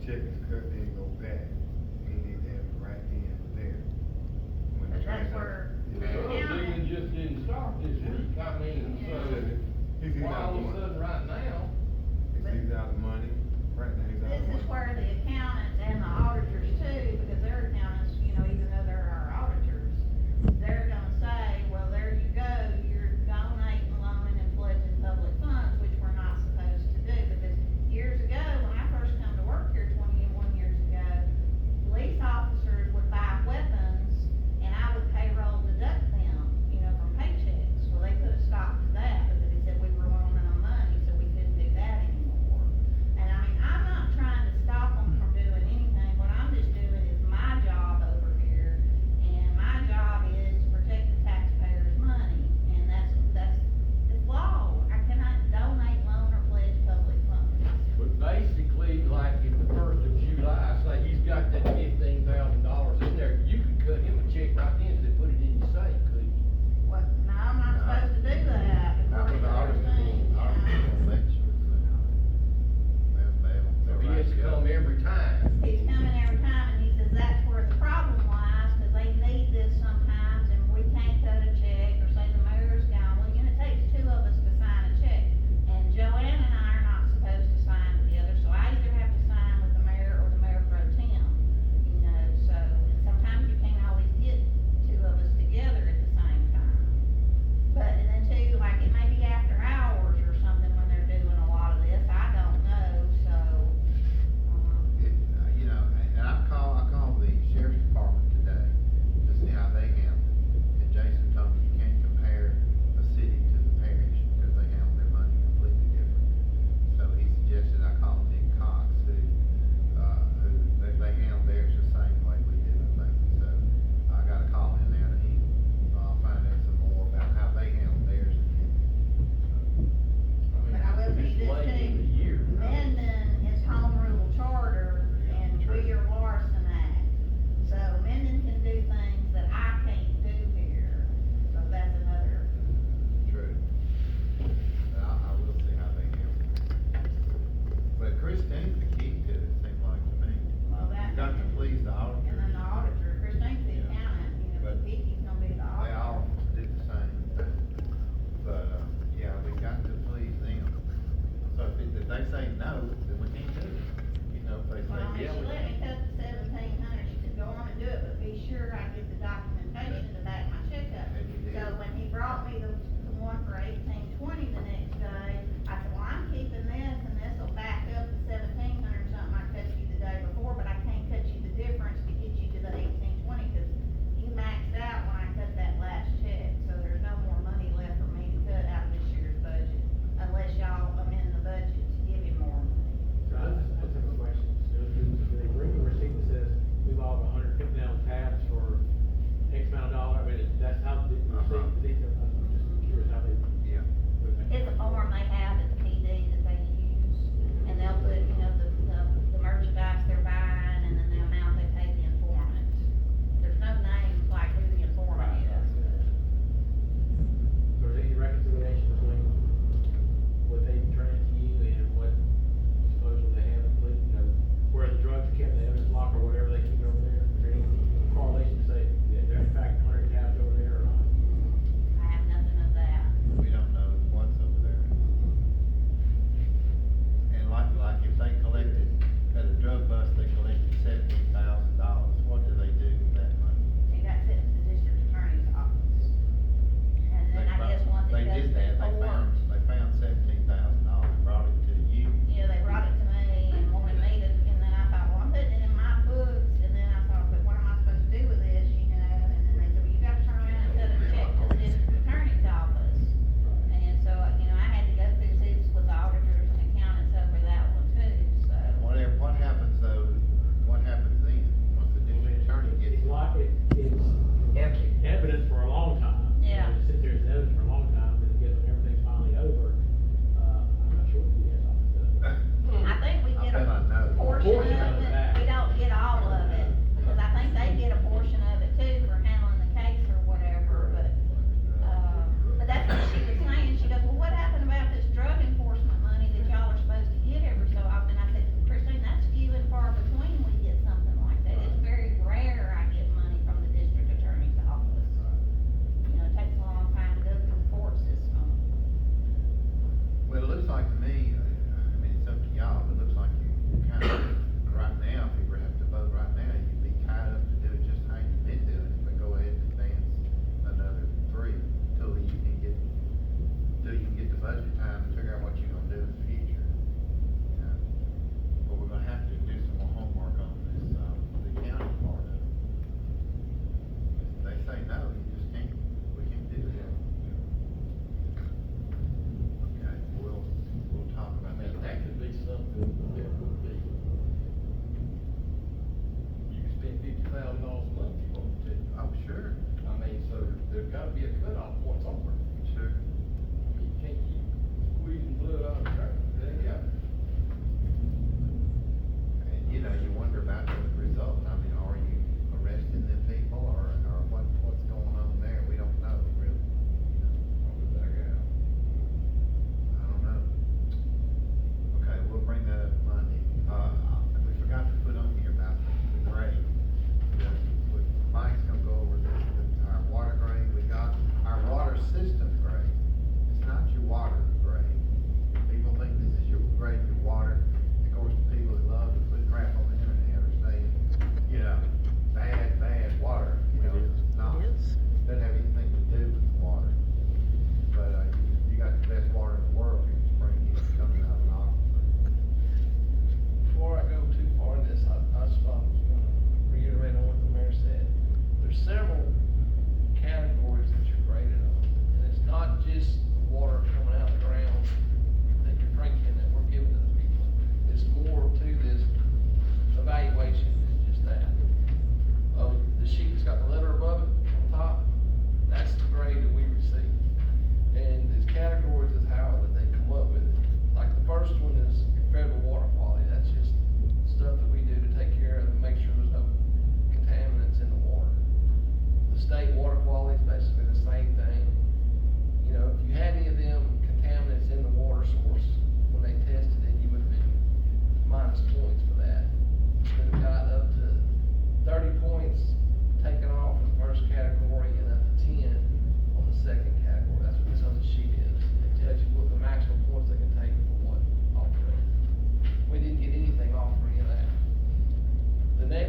check is cut, then go back, he need to have it right then and there. When But the that's printer- where- Yeah. The other bidding just didn't start this week, I mean, He so, said he's why out all of of a sudden money. right now? He's out of money, right now he's out of This money. is where the accountants and the auditors too, because their accountants, you know, even though they're our auditors, they're gonna say, well, there you go, you're donating, loaning, and pledging public funds, which we're not supposed to do, because years ago, when I first come to work here 21 years ago, police officers would buy weapons, and I would payroll deduct them, you know, from paychecks. Well, they put a stop to that, because they said we were loaning them money, so we couldn't do that anymore. And I mean, I'm not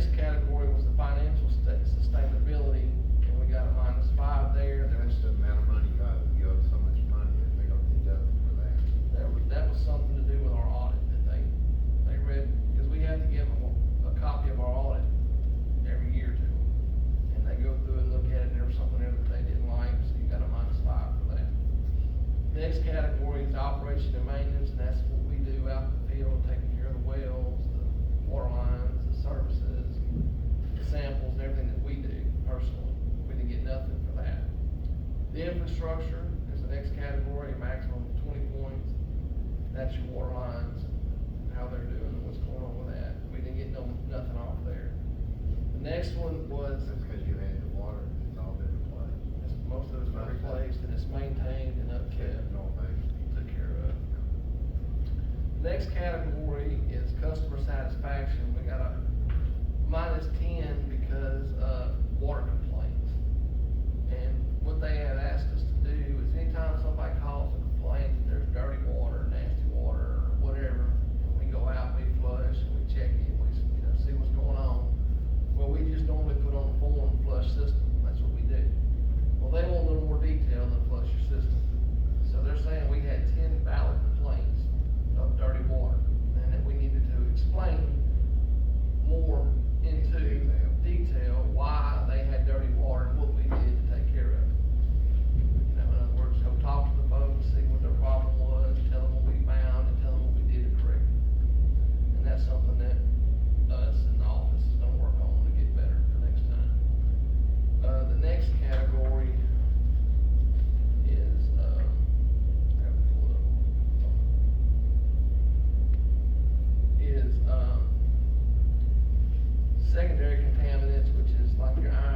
next category was the financial sustainability, and we got a -5 there. That's the amount of money you owe so much money, and they gonna deduct for that. That was something to do with our audit, that they read, because we had to give them a copy of our audit every year to them. And they go through and look at it, and there was something there that they didn't like, so you got a -5 for that. Next category is operation and maintenance, and that's what we do out in the field, taking care of the wells, the water lines, the services, the samples, and everything that we do personally. We didn't get nothing for that. The infrastructure is the next category, a maximum of 20 points. That's your water lines, how they're doing, and what's going on with that. We didn't get nothing off there. The next one was, That's because you had the water, it's all been replaced. most of it's been replaced, and it's maintained and upkept. No thanks. Took care of. Next category is customer satisfaction. We got a -10 because of water complaints. And what they had asked us to do is anytime somebody calls and complains that there's dirty water, nasty water, or whatever, we go out, we flush, and we check it, we, see what's going on. Well, we just normally put on the form flush system, that's what we do. Well, they want a little more detail than flush your system. So they're saying we had 10 valid complaints of dirty water, and that we needed to explain more into detail why they had dirty water and what we did to take care of it. In other words, go talk to the folks, see what their problem was, tell them what we found, and tell them what we did to correct it. And that's something that us in the office is gonna work on to get better for next time. The next category is, I have to pull it up. Is, secondary contaminants, which is like your iron